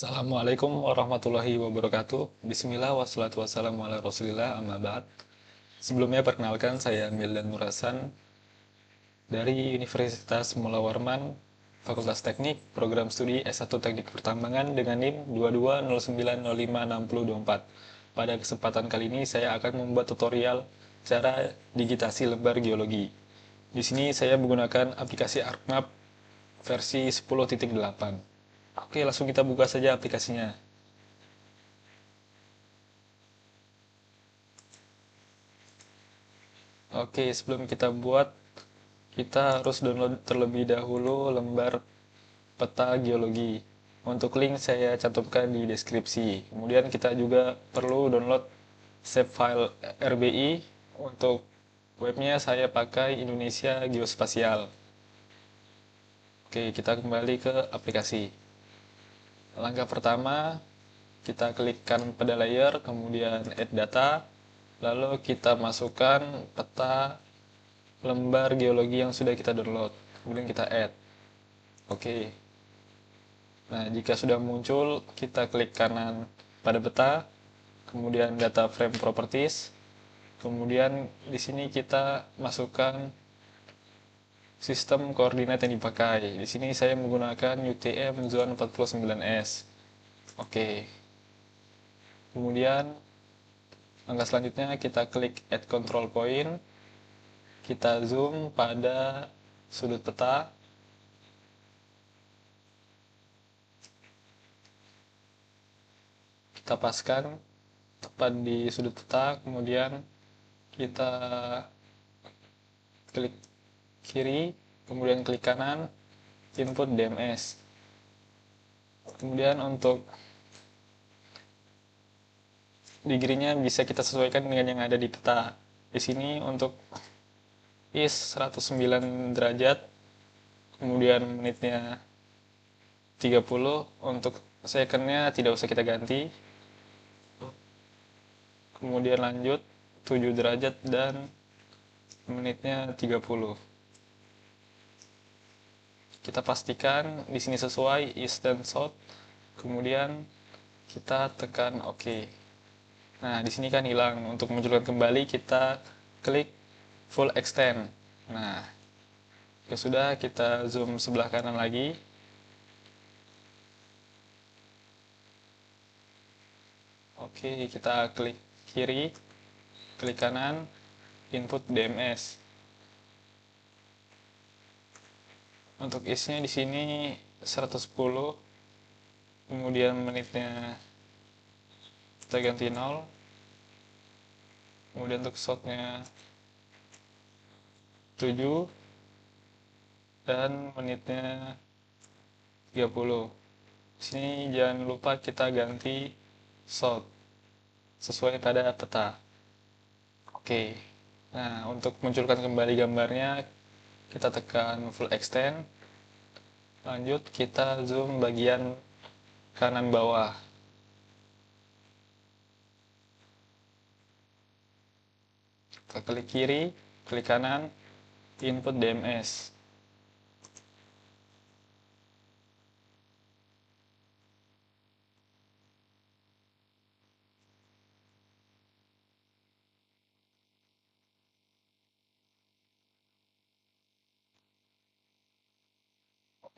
Assalamualaikum warahmatullahi wabarakatuh. Bismillah wassalatu wassalamu ala rasulillah amma ba'd. Sebelumnya perkenalkan saya Mildan Nurasan dari Universitas Mula Warman, Fakultas Teknik, Program Studi S1 Teknik Pertambangan dengan NIM 2209056024. Pada kesempatan kali ini saya akan membuat tutorial cara digitasi lembar geologi. Di sini saya menggunakan aplikasi ArcMap versi 10.8. Oke, langsung kita buka saja aplikasinya. Oke, sebelum kita buat, kita harus download terlebih dahulu lembar peta geologi. Untuk link saya cantumkan di deskripsi. Kemudian kita juga perlu download save file RBI. Untuk webnya saya pakai Indonesia Geospasial. Oke, kita kembali ke aplikasi. Langkah pertama, kita klikkan pada layer, kemudian add data, lalu kita masukkan peta lembar geologi yang sudah kita download, kemudian kita add. Oke. Nah, jika sudah muncul, kita klik kanan pada peta, kemudian data frame properties, kemudian di sini kita masukkan sistem koordinat yang dipakai. Di sini saya menggunakan UTM Zone 49S. Oke. Kemudian langkah selanjutnya kita klik add control point, kita zoom pada sudut peta. Kita paskan tepat di sudut peta, kemudian kita klik kiri, kemudian klik kanan, input DMS. Kemudian untuk degree-nya bisa kita sesuaikan dengan yang ada di peta. Di sini untuk is 109 derajat, kemudian menitnya 30, untuk second-nya tidak usah kita ganti. Kemudian lanjut 7 derajat dan menitnya 30. Kita pastikan di sini sesuai east dan south. Kemudian kita tekan OK. Nah, di sini kan hilang. Untuk munculkan kembali kita klik full extend. Nah, ya sudah, kita zoom sebelah kanan lagi. Oke, kita klik kiri, klik kanan, input DMS. Untuk is-nya di sini 110, kemudian menitnya kita ganti 0, kemudian untuk shot-nya 7, dan menitnya 30. Di sini jangan lupa kita ganti shot sesuai pada peta. Oke. Nah, untuk munculkan kembali gambarnya, kita tekan full extend. Lanjut, kita zoom bagian kanan bawah. Kita klik kiri, klik kanan, input DMS.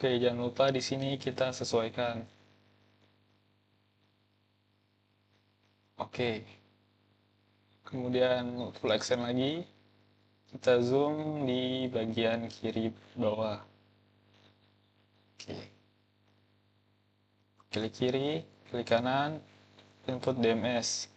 Oke, jangan lupa di sini kita sesuaikan. Oke. Kemudian full extend lagi. Kita zoom di bagian kiri bawah. Oke. Klik kiri, klik kanan, input DMS.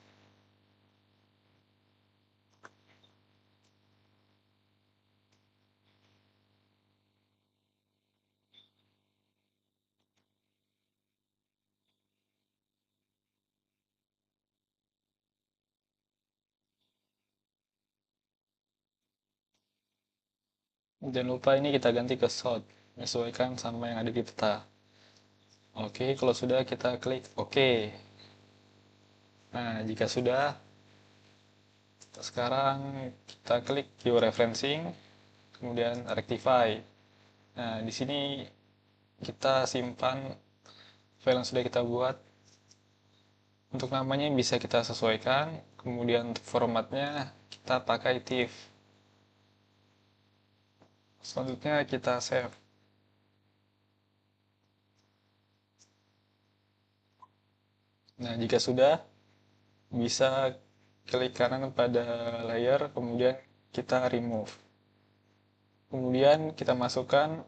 Jangan lupa ini kita ganti ke shot, menyesuaikan sama yang ada di peta. Oke, kalau sudah kita klik OK. Nah, jika sudah, sekarang kita klik georeferencing, kemudian rectify. Nah, di sini kita simpan file yang sudah kita buat. Untuk namanya bisa kita sesuaikan, kemudian untuk formatnya kita pakai TIFF. Selanjutnya kita save. Nah, jika sudah, bisa klik kanan pada layer, kemudian kita remove. Kemudian kita masukkan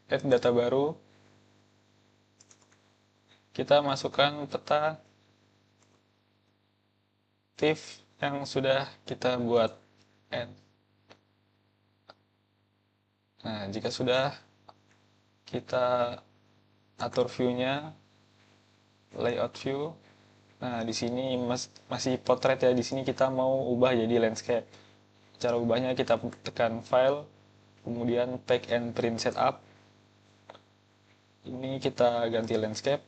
add data baru. Kita masukkan peta TIFF yang sudah kita buat. Add. Nah, jika sudah, kita atur view-nya, layout view. Nah, di sini masih potret ya. Di sini kita mau ubah jadi landscape. Cara ubahnya kita tekan file, kemudian pack and print setup. Ini kita ganti landscape.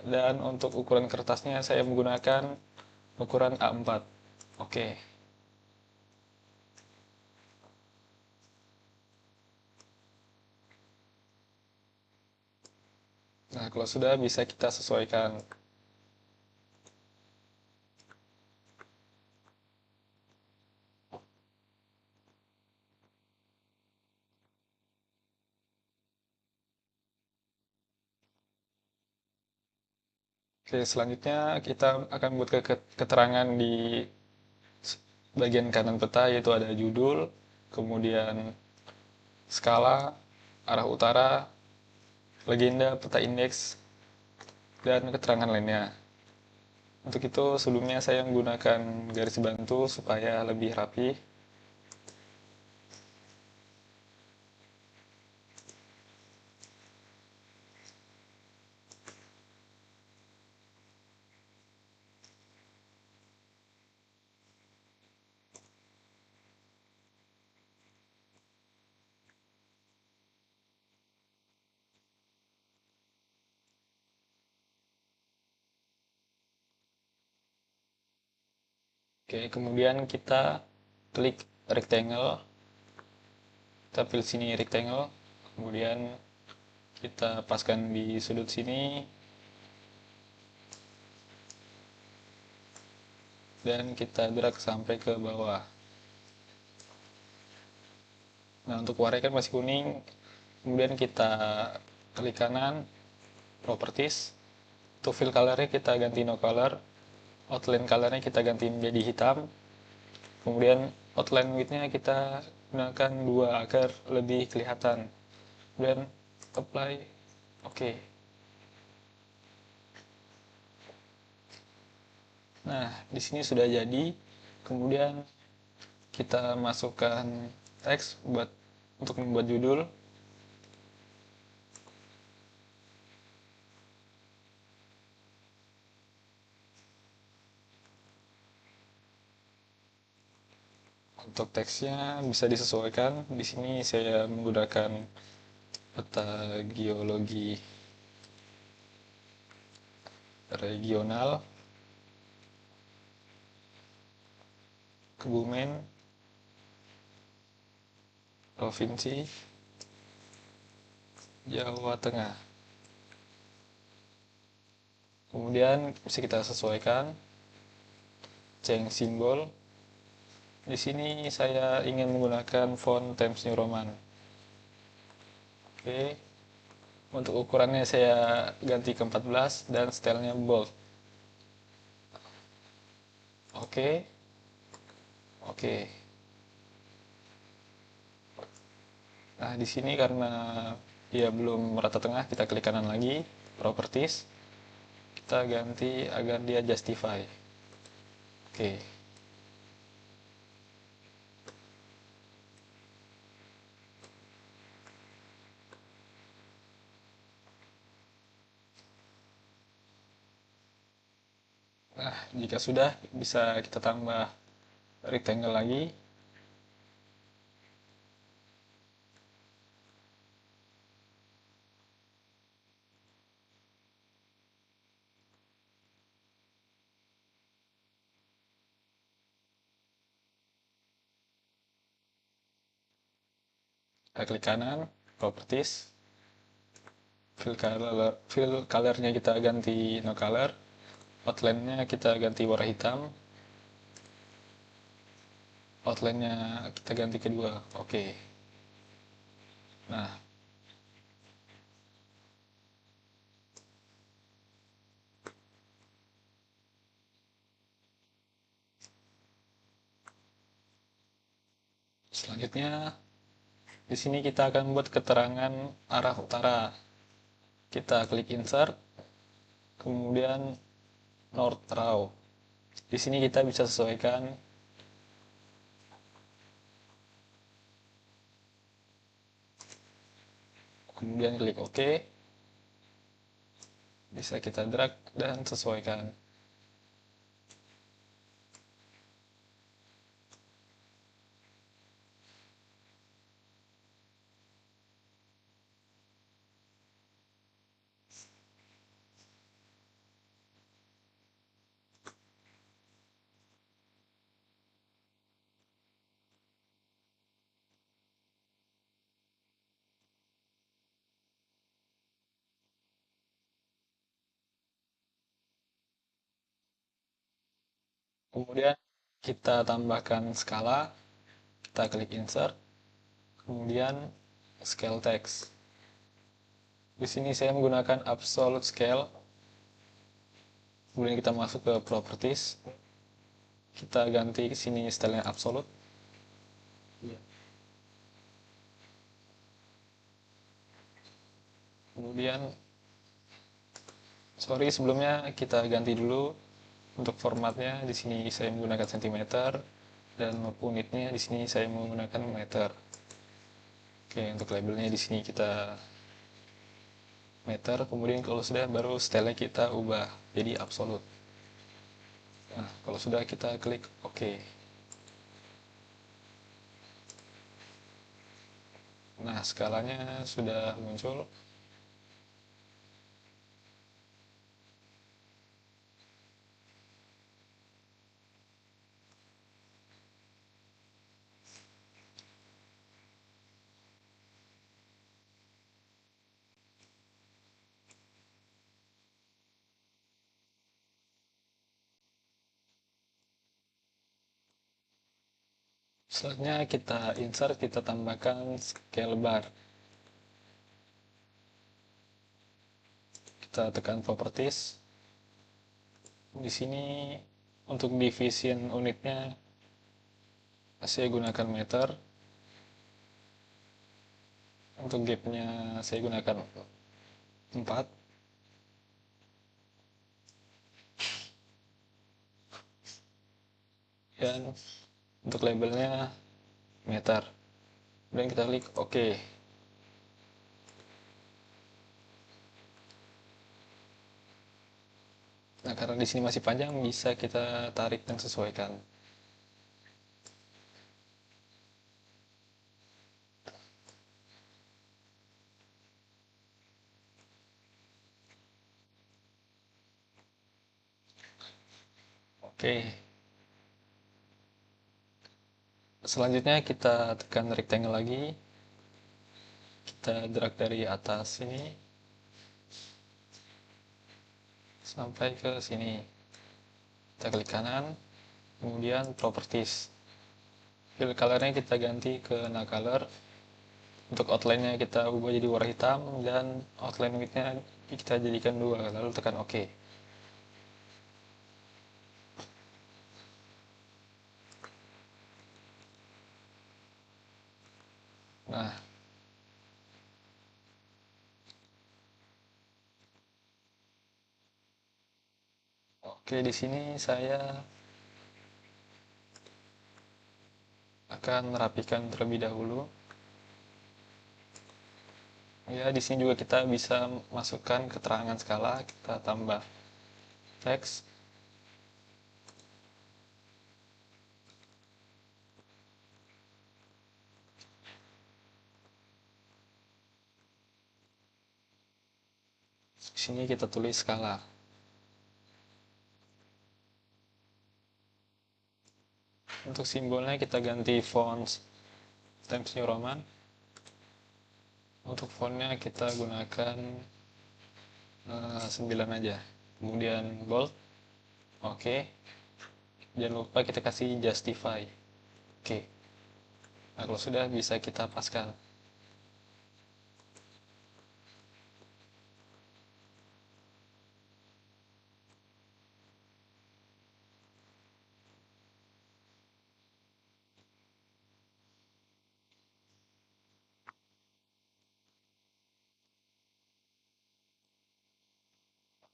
Dan untuk ukuran kertasnya saya menggunakan ukuran A4. Oke. Nah, kalau sudah bisa kita sesuaikan. Oke, selanjutnya kita akan buat keterangan di bagian kanan peta, yaitu ada judul, kemudian skala, arah utara, legenda, peta indeks, dan keterangan lainnya. Untuk itu sebelumnya saya menggunakan garis bantu supaya lebih rapi. Oke, kemudian kita klik rectangle. Kita pilih sini rectangle, kemudian kita paskan di sudut sini, dan kita drag sampai ke bawah. Nah, untuk warnanya kan masih kuning, kemudian kita klik kanan, properties. Untuk fill colornya kita ganti no color, outline colornya kita ganti menjadi hitam, kemudian outline widthnya kita gunakan 2 agar lebih kelihatan, kemudian apply. Oke. Nah, di sini sudah jadi. Kemudian kita masukkan teks untuk membuat judul. Untuk teksnya bisa disesuaikan. Di sini saya menggunakan peta geologi regional Kebumen Provinsi Jawa Tengah. Kemudian bisa kita sesuaikan change simbol. Di sini saya ingin menggunakan font Times New Roman. Oke. Untuk ukurannya saya ganti ke 14 dan stylenya bold. Oke. Oke. Nah, di sini karena dia belum merata tengah, kita klik kanan lagi, properties. Kita ganti agar dia justify. Oke. Nah, jika sudah, bisa kita tambah rectangle lagi. Kita klik kanan, properties. fill colornya kita ganti no color, outline-nya kita ganti warna hitam, outline-nya kita ganti kedua. Oke. Nah, selanjutnya di sini kita akan buat keterangan arah utara. Kita klik insert, kemudian north raw. Di sini kita bisa sesuaikan kemudian klik OK, bisa kita drag dan sesuaikan. Kemudian kita tambahkan skala, kita klik insert, kemudian scale text. Di sini saya menggunakan absolute scale. Kemudian kita masuk ke properties. Kita ganti ke sini stylenya absolute. Kemudian sorry, sebelumnya kita ganti dulu untuk formatnya. Di sini saya menggunakan cm dan unitnya di sini saya menggunakan meter. Oke, untuk labelnya di sini kita meter. Kemudian kalau sudah, baru style kita ubah jadi absolute. Nah, kalau sudah, kita klik OK. Nah, skalanya sudah muncul. Selanjutnya kita insert, kita tambahkan scale bar. Kita tekan properties. Di sini untuk division unitnya saya gunakan meter. Untuk gapnya saya gunakan 4. Dan untuk labelnya meter. Kemudian kita klik OK. Nah, karena di sini masih panjang, bisa kita tarik dan sesuaikan. Oke. Selanjutnya kita tekan rectangle lagi. Kita drag dari atas sini sampai ke sini. Kita klik kanan, kemudian properties. Fill colornya kita ganti ke no color. Untuk outline-nya kita ubah jadi warna hitam, dan outline width-nya kita jadikan 2, lalu tekan OK. Nah, oke, di sini saya akan merapikan terlebih dahulu. Ya, di sini juga kita bisa masukkan keterangan skala, kita tambah teks. Di sini kita tulis skala. Untuk simbolnya kita ganti font Times New Roman. Untuk fontnya kita gunakan 9 aja, kemudian bold. Oke, jangan lupa kita kasih justify. Oke, nah kalau sudah bisa kita paskan.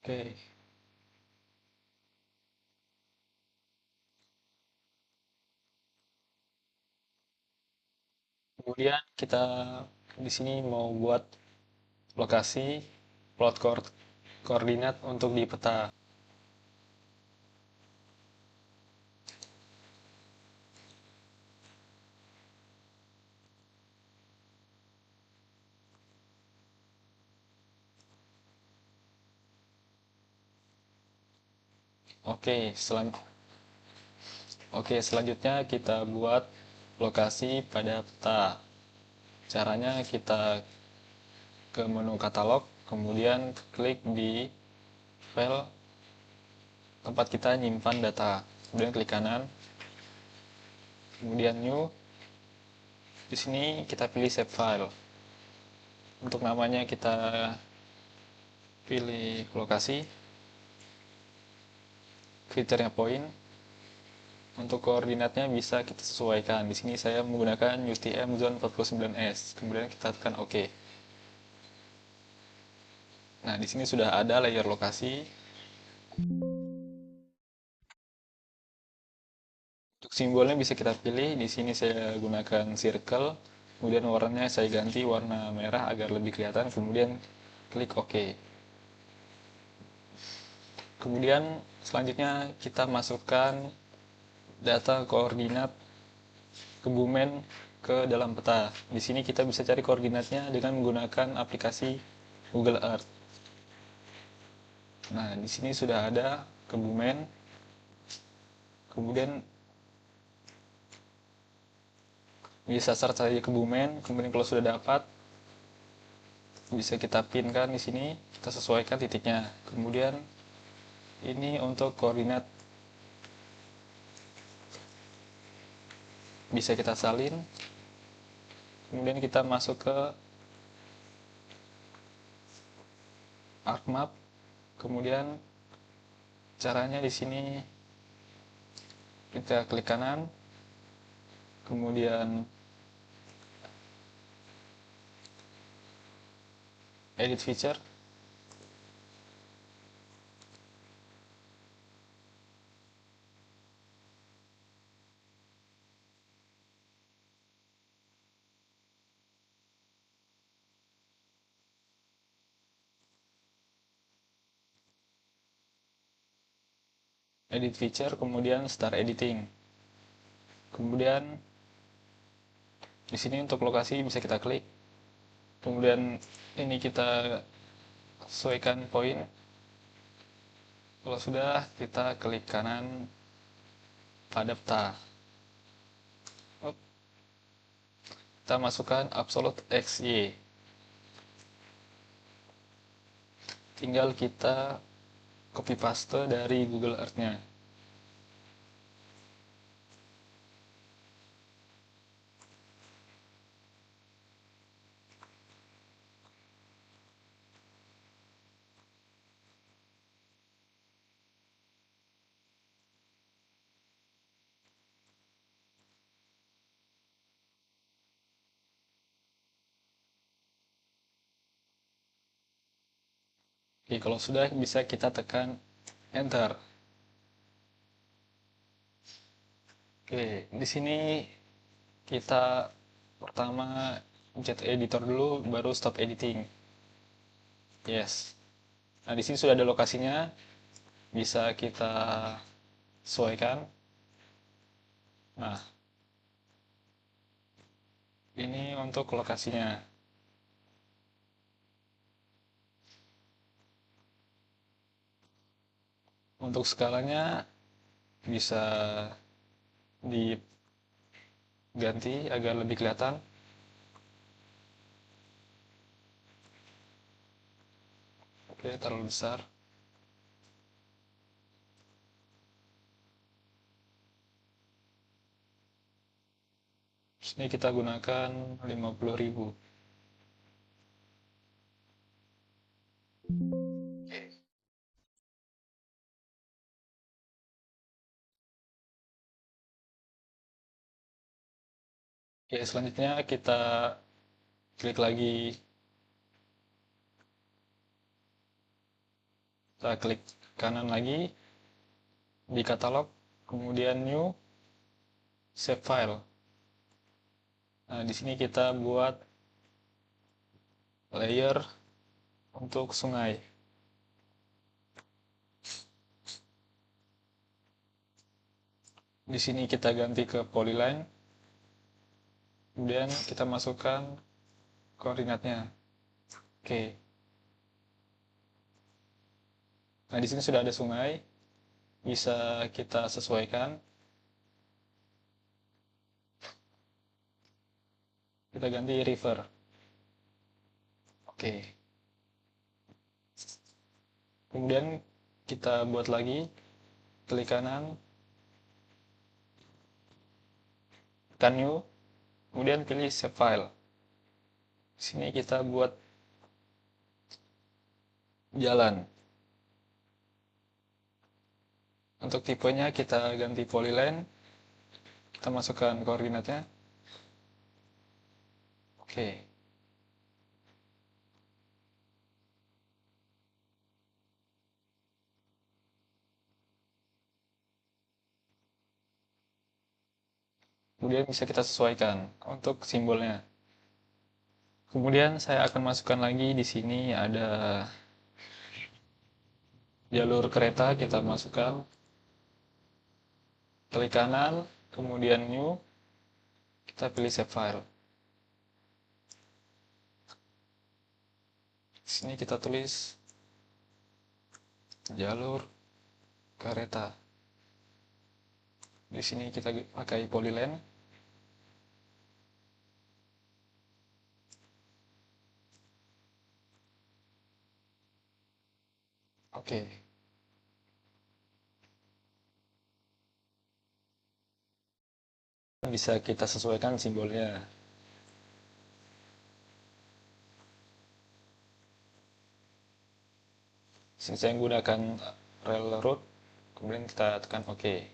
Oke, kemudian kita di sini mau buat lokasi plot koordinat untuk di peta. Oke, selanjutnya kita buat lokasi pada peta. Caranya kita ke menu katalog, kemudian klik di file tempat kita nyimpan data. Kemudian klik kanan, kemudian new. Di sini kita pilih save file. Untuk namanya kita pilih lokasi, kriteria point. Untuk koordinatnya bisa kita sesuaikan. Di sini saya menggunakan UTM zone 49S. Kemudian kita tekan OK. Nah, di sini sudah ada layer lokasi. Untuk simbolnya bisa kita pilih. Di sini saya gunakan circle. Kemudian warnanya saya ganti warna merah agar lebih kelihatan. Kemudian klik OK. Kemudian selanjutnya kita masukkan data koordinat Kebumen ke dalam peta. Di sini kita bisa cari koordinatnya dengan menggunakan aplikasi Google Earth. Nah, di sini sudah ada Kebumen. Kemudian bisa search saja Kebumen. Kemudian kalau sudah dapat, bisa kita pinkan di sini. Kita sesuaikan titiknya. Kemudian ini untuk koordinat bisa kita salin. Kemudian kita masuk ke ArcMap. Kemudian caranya di sini kita klik kanan, kemudian edit feature. Edit feature, kemudian start editing. Kemudian di sini untuk lokasi bisa kita klik. Kemudian ini kita sesuaikan poin. Kalau sudah, kita klik kanan pada peta. Kita masukkan absolute XY. Tinggal kita copy paste dari Google Earth-nya. Oke, kalau sudah bisa kita tekan enter. Oke, di sini kita pertama jet editor dulu, baru stop editing. Yes. Nah, di sini sudah ada lokasinya, bisa kita sesuaikan. Nah, ini untuk lokasinya. Untuk skalanya bisa diganti agar lebih kelihatan. Oke, terlalu besar. Sini kita gunakan 50.000. Oke, selanjutnya kita klik lagi, kita klik kanan lagi di katalog, kemudian new, save file. Nah, di sini kita buat layer untuk sungai. Di sini kita ganti ke polyline, kemudian kita masukkan koordinatnya. Oke. Nah, di sini sudah ada sungai, bisa kita sesuaikan. Kita ganti river. Oke. Kemudian kita buat lagi, klik kanan, tekan new, kemudian pilih save file. Sini kita buat jalan. Untuk tipenya kita ganti polyline, kita masukkan koordinatnya. Oke. Kemudian bisa kita sesuaikan untuk simbolnya. Kemudian saya akan masukkan lagi di sini ada jalur kereta, kita masukkan, klik kanan, kemudian new, kita pilih save file. Di sini kita tulis jalur kereta. Di sini kita pakai polyline. Oke. Bisa kita sesuaikan simbolnya. Sini saya menggunakan railroad, kemudian kita tekan OK.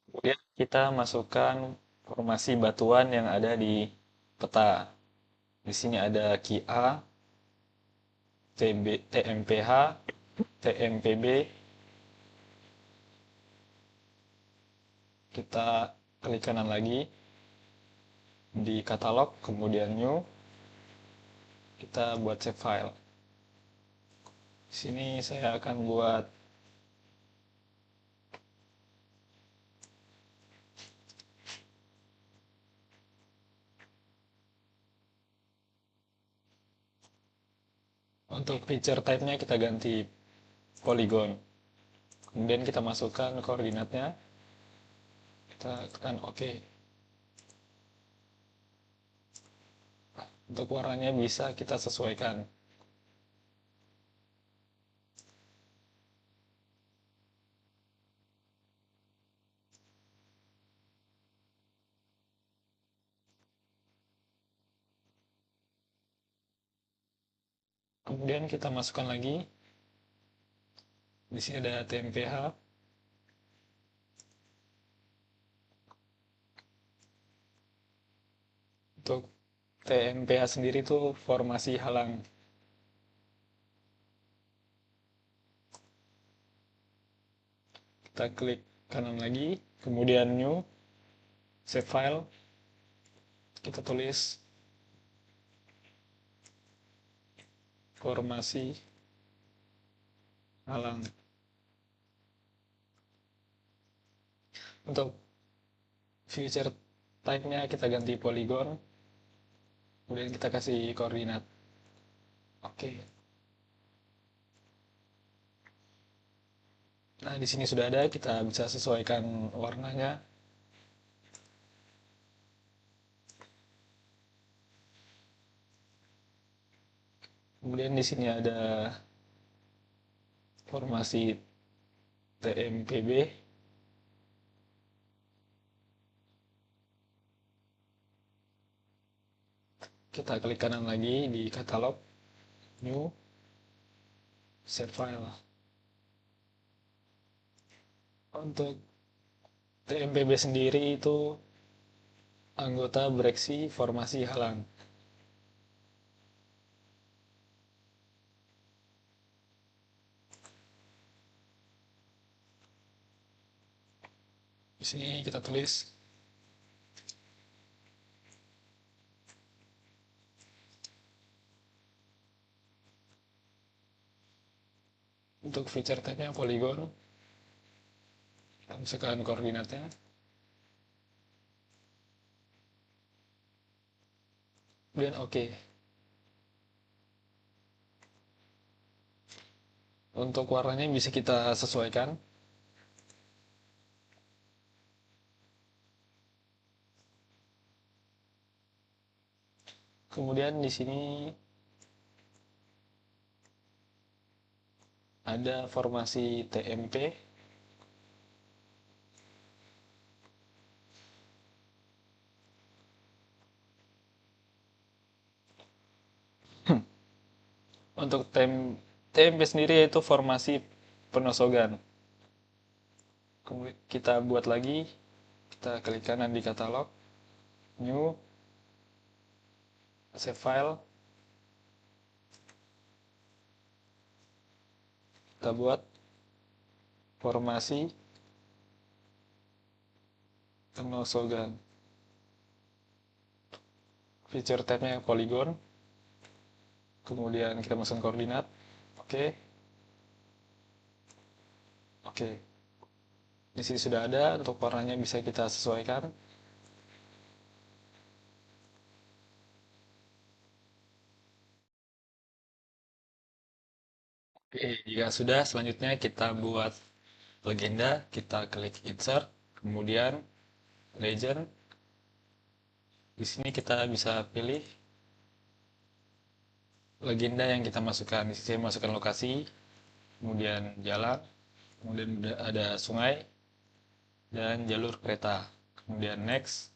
Kemudian kita masukkan formasi batuan yang ada di peta. Di sini ada KA, TMPH, TMPB. Kita klik kanan lagi di katalog, kemudian new. Kita buat save file. Di sini saya akan buat untuk picture type-nya kita ganti polygon. Kemudian kita masukkan koordinatnya. Kita tekan OK. Untuk warnanya bisa kita sesuaikan. Kemudian kita masukkan lagi. Di sini ada TMPH. Untuk TMPH sendiri itu formasi halang. Kita klik kanan lagi, kemudian new, save file. Kita tulis formasi halang. Untuk feature type-nya kita ganti polygon. Kemudian kita kasih koordinat. Oke. Nah, di sini sudah ada, kita bisa sesuaikan warnanya. Kemudian di sini ada formasi TMPB. Kita klik kanan lagi di katalog, new, save file. Untuk TMPB sendiri itu anggota bereksi formasi halang. Di sini kita tulis untuk feature type-nya polygon. Kita masukkan koordinatnya. Kemudian oke. Untuk warnanya bisa kita sesuaikan. Kemudian di sini ada formasi TMP. Untuk TMP sendiri yaitu formasi penosogan. Kemudian kita buat lagi, kita klik kanan di katalog, new, save file. Kita buat formasi penosogan. Feature type-nya polygon. Kemudian kita masukkan koordinat. Oke. Oke. Di sini sudah ada, untuk warnanya bisa kita sesuaikan. Oke, jika sudah, selanjutnya kita buat legenda. Kita klik insert, kemudian legend. Di sini kita bisa pilih legenda yang kita masukkan. Di sini saya masukkan lokasi, kemudian jalan, kemudian ada sungai, dan jalur kereta. Kemudian next.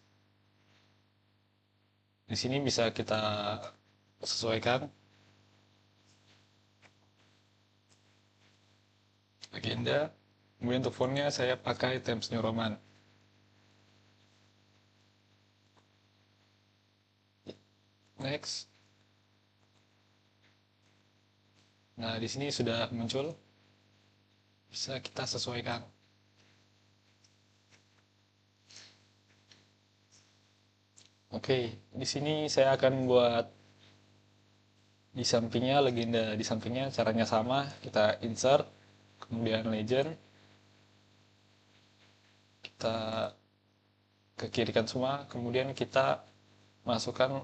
Di sini bisa kita sesuaikan agenda. Kemudian untuk fontnya saya pakai Times New Roman. Next. Nah, di sini sudah muncul. Bisa kita sesuaikan. Oke, di sini saya akan buat di sampingnya legenda, di sampingnya caranya sama, kita insert, kemudian legend, kita ke kirikan semua, kemudian kita masukkan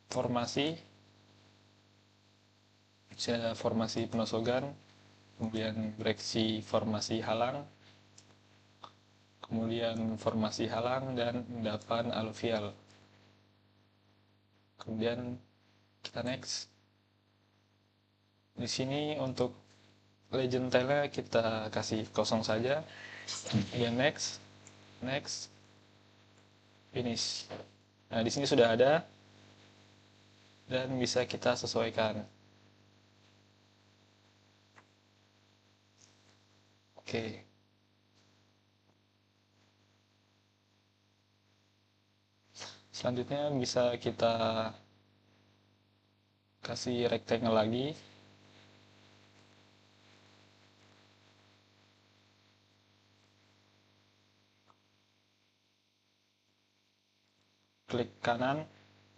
formasi, misalnya formasi penosogan, kemudian bereksi formasi halang, kemudian formasi halang dan endapan aluvial. Kemudian kita next. Di sini untuk legend tile-nya kita kasih kosong saja. Kemudian next, next, finish. Nah, di sini sudah ada dan bisa kita sesuaikan. Oke. Selanjutnya bisa kita kasih rectangle lagi. Klik kanan,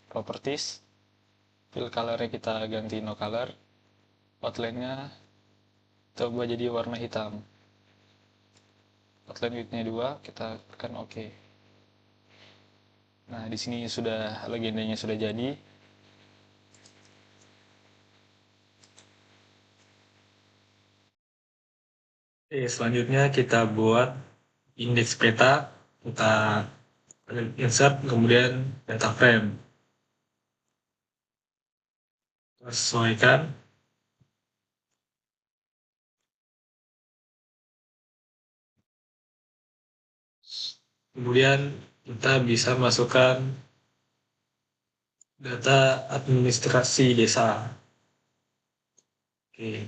properties, fill color-nya kita ganti no color, outline-nya coba jadi warna hitam. Outline width-nya 2, kita tekan OK. Nah, di sini sudah legendanya sudah jadi. Selanjutnya kita buat indeks peta, kita insert, kemudian data frame. Sesuaikan. Kemudian kita bisa masukkan data administrasi desa. Oke.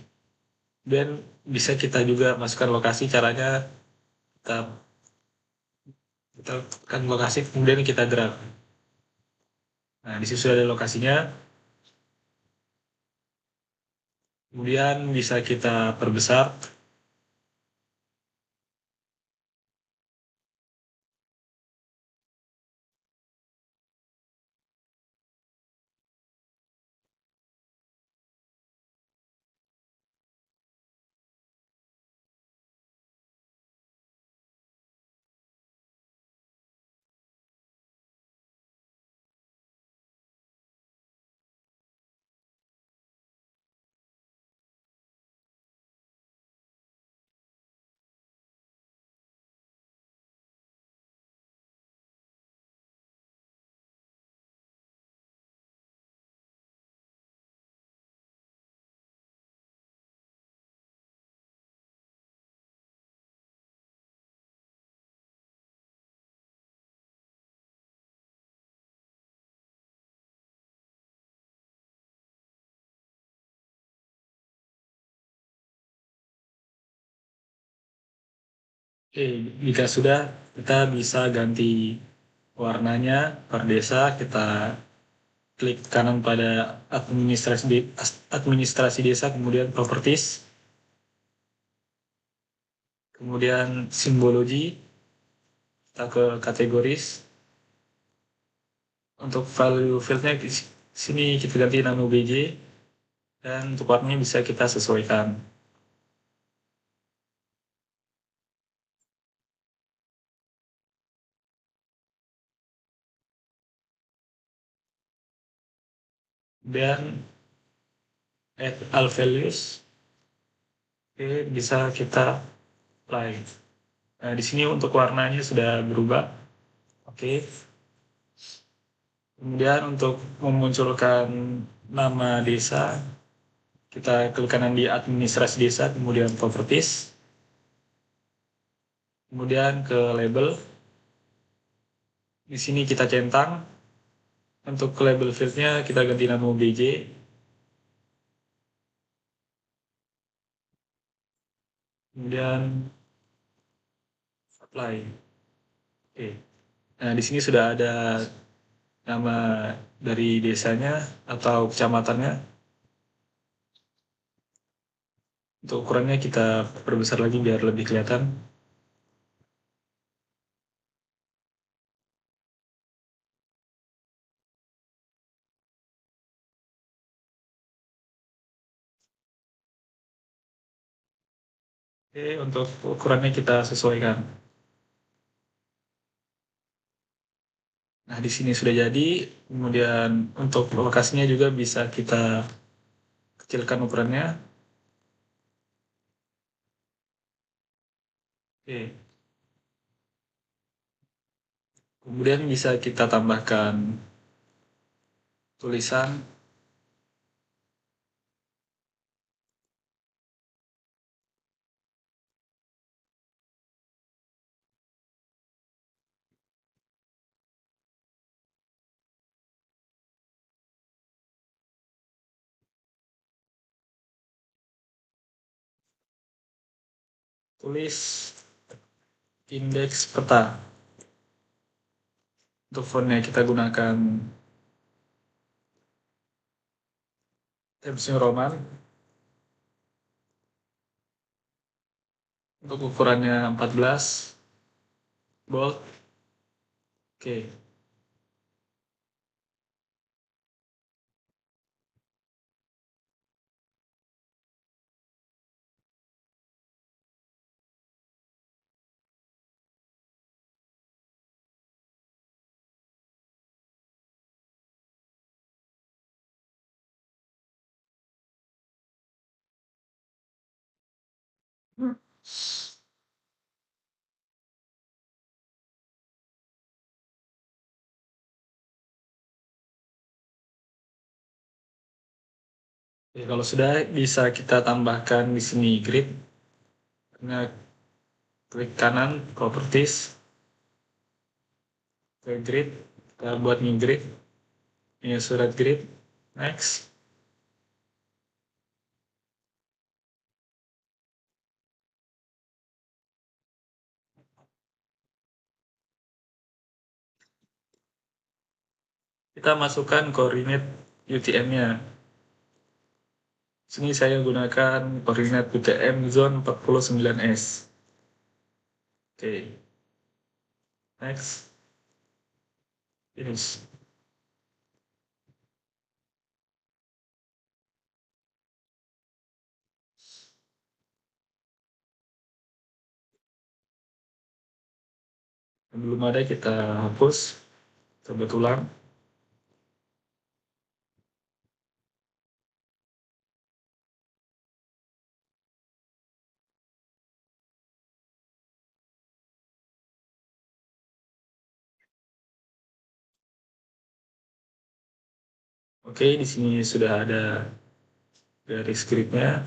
Dan bisa kita juga masukkan lokasi, caranya kita kita tekan lokasi, kemudian kita drag. Nah, di sini sudah ada lokasinya. Kemudian bisa kita perbesar. Jika sudah, kita bisa ganti warnanya per desa. Kita klik kanan pada administrasi desa, kemudian properties, kemudian simbologi, kita ke kategoris. Untuk value fieldnya di sini kita ganti nama UBJ, dan untuk warnanya bisa kita sesuaikan. Dan add all values, oke, bisa kita apply. Nah, di sini untuk warnanya sudah berubah. Oke. Kemudian untuk memunculkan nama desa, kita klik kanan di administrasi desa, kemudian properties, kemudian ke label. Di sini kita centang. Untuk label fieldnya kita ganti nama BJ. Kemudian apply. Oke. Nah, di sini sudah ada nama dari desanya atau kecamatannya. Untuk ukurannya kita perbesar lagi biar lebih kelihatan. Oke, untuk ukurannya kita sesuaikan. Nah, di sini sudah jadi. Kemudian untuk lokasinya juga bisa kita kecilkan ukurannya. Oke. Kemudian bisa kita tambahkan tulisan. Tulis indeks peta. Untuk fontnya kita gunakan Times New Roman. Untuk ukurannya 14 bold. Oke. Oke, kalau sudah bisa kita tambahkan di sini grid. Nah, klik kanan properties ke grid, kita buat new grid, ini surat grid, next. Kita masukkan koordinat UTM-nya. Sini saya gunakan koordinat UTM zone 49S. Oke, next, finish. Yang belum ada kita hapus, coba ulang. Oke, di sini sudah ada garis gridnya.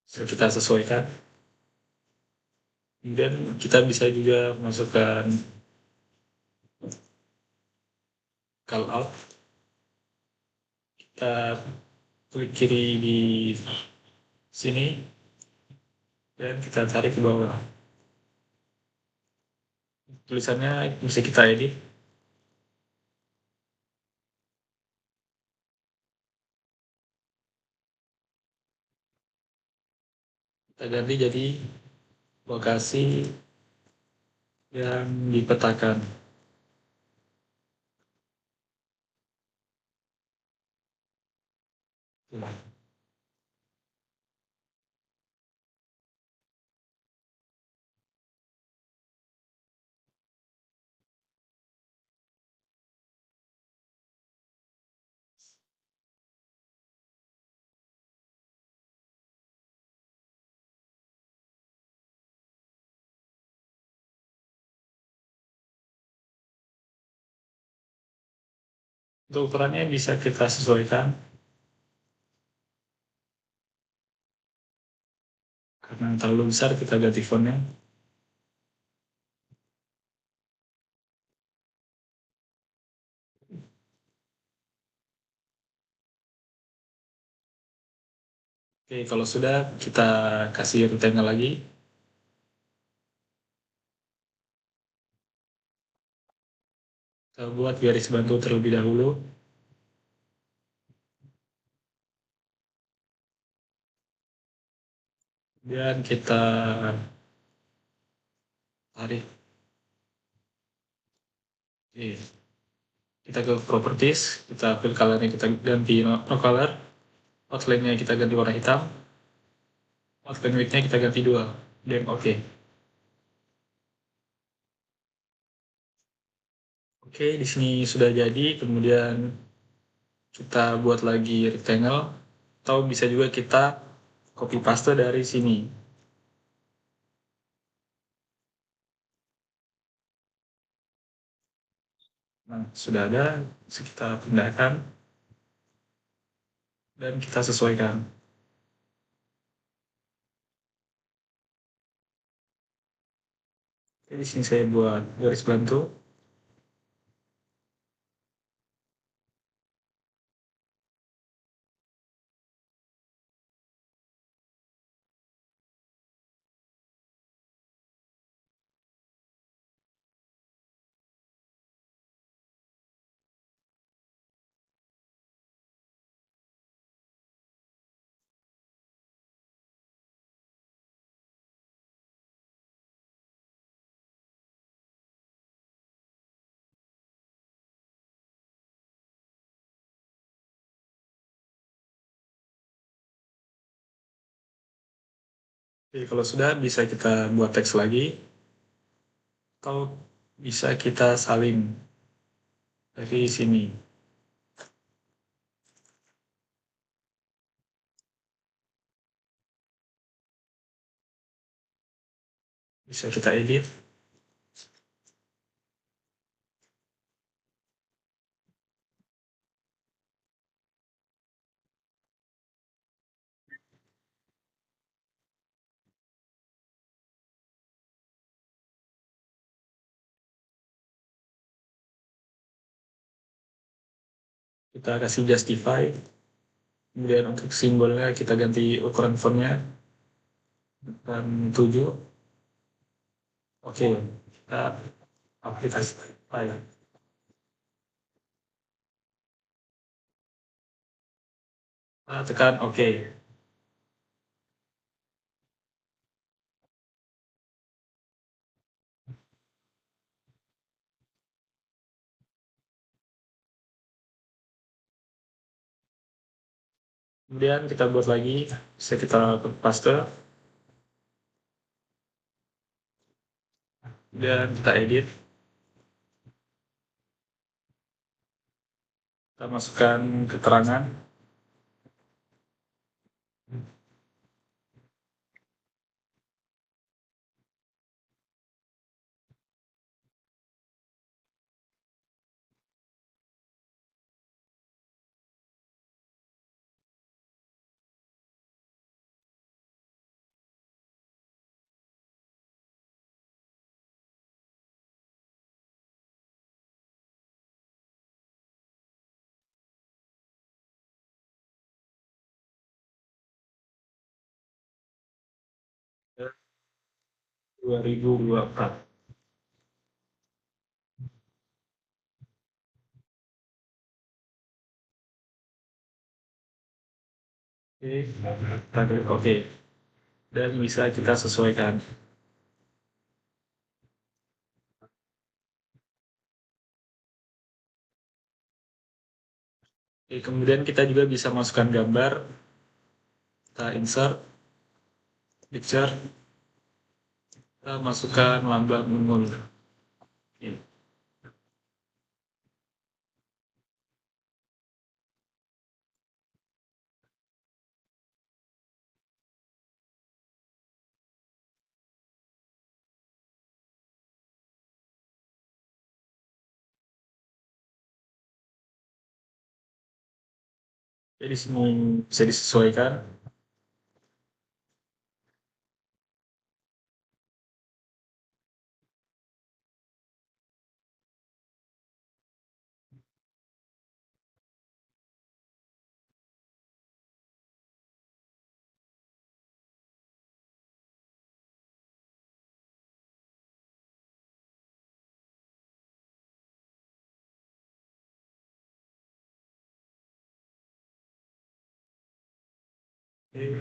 Bisa kita sesuaikan. Dan kita bisa juga masukkan call out. Kita klik kiri di sini dan kita tarik ke bawah. Tulisannya bisa kita edit. Kita ganti jadi lokasi yang dipetakan. Untuk ukurannya bisa kita sesuaikan. Karena terlalu besar kita ganti fontnya. Oke, kalau sudah kita kasih rectangle lagi. Kita buat garis bantu terlebih dahulu. Dan kita tarik. Oke. Kita ke properties, kita pilih colornya, kita ganti no color. Outline-nya kita ganti warna hitam. Outline width-nya kita ganti 2. Dan oke. Oke, di sini sudah jadi. Kemudian kita buat lagi rectangle. Atau bisa juga kita copy paste dari sini. Nah, sudah ada. Bisa kita pindahkan. Dan kita sesuaikan. Oke, di sini saya buat garis bantu. Oke, kalau sudah bisa kita buat teks lagi. Atau bisa kita salin dari sini. Bisa kita edit. Kita kasih justify. Kemudian untuk simbolnya kita ganti ukuran fontnya dan 7. Oke, kita aplikasi file. Kita tekan oke. Kemudian kita buat lagi, bisa kita paste. Dan kita edit. Kita masukkan keterangan. Ke 2024. Oke, kita klik oke. Dan bisa kita sesuaikan. Oke, kemudian kita juga bisa masukkan gambar. Kita insert, picture, kita masukkan lambang ungu. Oke. Jadi semua bisa disesuaikan. Oke.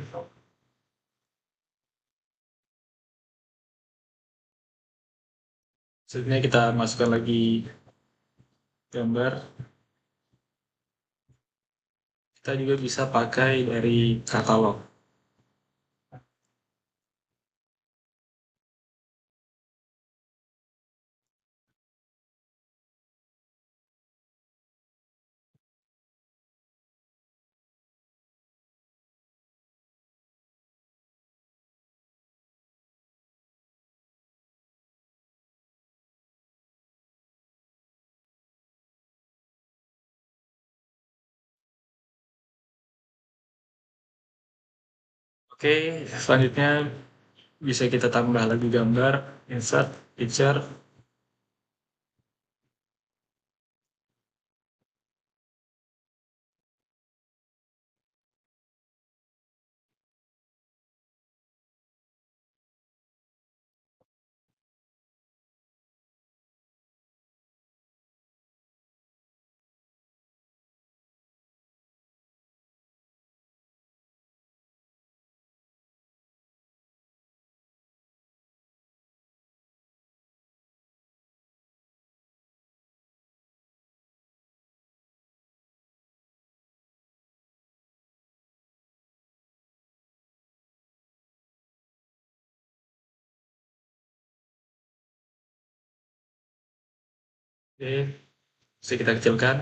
Selanjutnya kita masukkan lagi gambar. Kita juga bisa pakai dari katalog. Oke, selanjutnya bisa kita tambah lagi gambar, insert, picture. Oke, bisa kita kecilkan.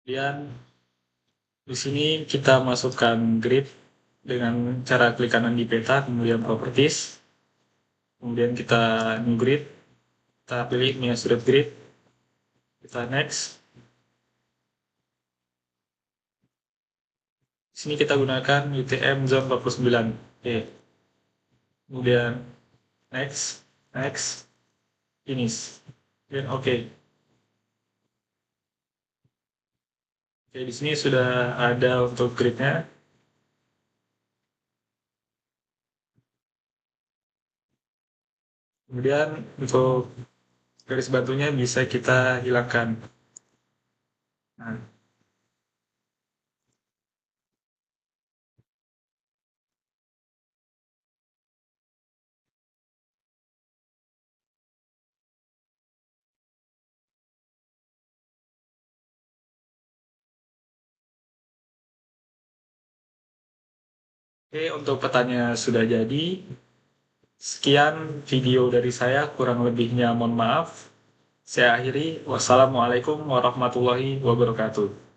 Kemudian di sini kita masukkan grid dengan cara klik kanan di peta, kemudian properties, kemudian kita new grid, kita pilih measured grid, kita next. Di sini kita gunakan UTM zone 49. Oke. Kemudian next, next, finish. Dan oke. Oke, di sini sudah ada untuk gridnya. Kemudian untuk garis bantunya bisa kita hilangkan. Nah, oke, untuk petanya sudah jadi. Sekian video dari saya, kurang lebihnya mohon maaf. Saya akhiri. Wassalamualaikum warahmatullahi wabarakatuh.